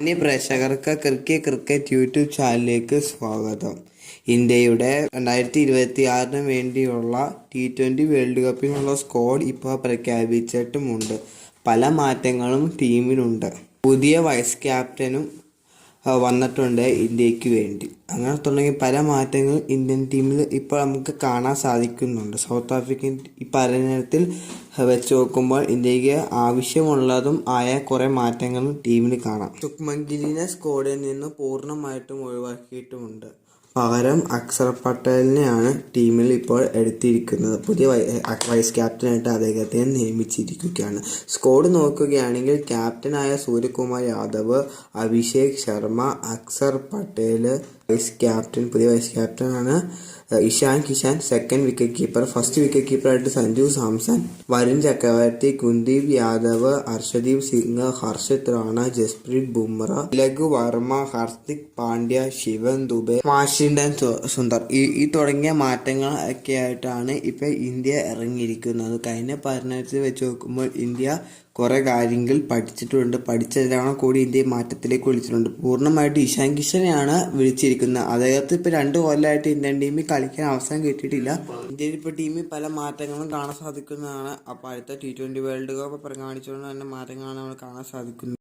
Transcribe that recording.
ഇനി പ്രേക്ഷകർക്ക് cricket YouTube ചാനലിലേക്ക് സ്വാഗതം. ഇന്ത്യയുടെ 2026 വേണ്ടിയുള്ള T20 വേൾഡ് കപ്പിനുള്ള സ്ക്വാഡ് ഇപ്പോൾ പ്രഖ്യാപിച്ചിട്ടുമുണ്ട്. പല മാറ്റങ്ങളും ടീമിലുണ്ട്. പുതിയ വൈസ് ക്യാപ്റ്റനും വന്നിട്ടുണ്ട് ഇന്ത്യക്ക് വേണ്ടി. അങ്ങനെ തുടങ്ങി പല മാറ്റങ്ങളും ഇന്ത്യൻ ടീമിൽ ഇപ്പോൾ നമുക്ക് കാണാൻ സാധിക്കുന്നുണ്ട്. സൗത്ത് ആഫ്രിക്കൻ ഈ പരനത്തിൽ വെച്ച് നോക്കുമ്പോൾ ഇന്ത്യക്ക് ആവശ്യമുള്ളതും ആയ കുറേ മാറ്റങ്ങളും ടീമിൽ കാണാം. ശുഭ്മൻ ഗില്ലിനെ സ്ക്വാഡിൽ നിന്ന് പൂർണ്ണമായിട്ടും ഒഴിവാക്കിയിട്ടുമുണ്ട്. പകരം അക്ഷർ പട്ടേലിനെയാണ് ടീമിൽ ഇപ്പോൾ എടുത്തിരിക്കുന്നത്. പുതിയ വൈസ് ക്യാപ്റ്റനായിട്ട് അദ്ദേഹത്തെ നിയമിച്ചിരിക്കുകയാണ്. സ്ക്വാഡ് നോക്കുകയാണെങ്കിൽ ക്യാപ്റ്റനായ സൂര്യകുമാർ യാദവ്, അഭിഷേക് ശർമ്മ, അക്ഷർ പട്ടേൽ പുതിയ വൈസ് ക്യാപ്റ്റനാണ്. Ishan Kishan second wicket keeper. First wicket കീപ്പറായിട്ട് സഞ്ജു സാംസൺ, വരുൺ ചക്രവർത്തി, കുൽദീപ് യാദവ്, ഹർഷദീപ് സിംഗ്, ഹർഷിത് റാണ, ജസ്പ്രീത് ബുംറ, തിലക് വർമ്മ, ഹർദിക് പാണ്ഡ്യ, ശിവൻ ദുബെ, വാഷിംഗ്ടൺ സുന്ദർ ഈ തുടങ്ങിയ മാറ്റങ്ങൾ ഒക്കെ ആയിട്ടാണ് ഇപ്പൊ ഇന്ത്യ ഇറങ്ങിയിരിക്കുന്നത്. കഴിഞ്ഞ പതിനെട്ടിൽ വെച്ച് നോക്കുമ്പോൾ ഇന്ത്യ കുറെ കാര്യങ്ങൾ പഠിച്ചിട്ടുണ്ട്. പഠിച്ചതിലാണ് കൂടി ഇന്ത്യ മാറ്റത്തിലേക്ക് വിളിച്ചിട്ടുണ്ട്. പൂർണ്ണമായിട്ട് ഇഷാൻ കിഷനെയാണ് വിളിച്ചിരിക്കുന്നത്. അദ്ദേഹത്തെ ഇപ്പൊ 2 കൊല്ലമായിട്ട് ഇന്ത്യൻ ടീമിൽ കളിക്കാൻ അവസരം കിട്ടിയിട്ടില്ല. ഇന്ത്യയിൽ ഇപ്പൊ ടീമിൽ പല മാറ്റങ്ങളും കാണാൻ സാധിക്കുന്നതാണ്. അപ്പൊ അടുത്ത T20 വേൾഡ് കപ്പ് പ്രഖ്യാപിച്ചുകൊണ്ട് തന്നെ മാറ്റങ്ങളാണ് നമ്മൾ കാണാൻ സാധിക്കുന്നത്.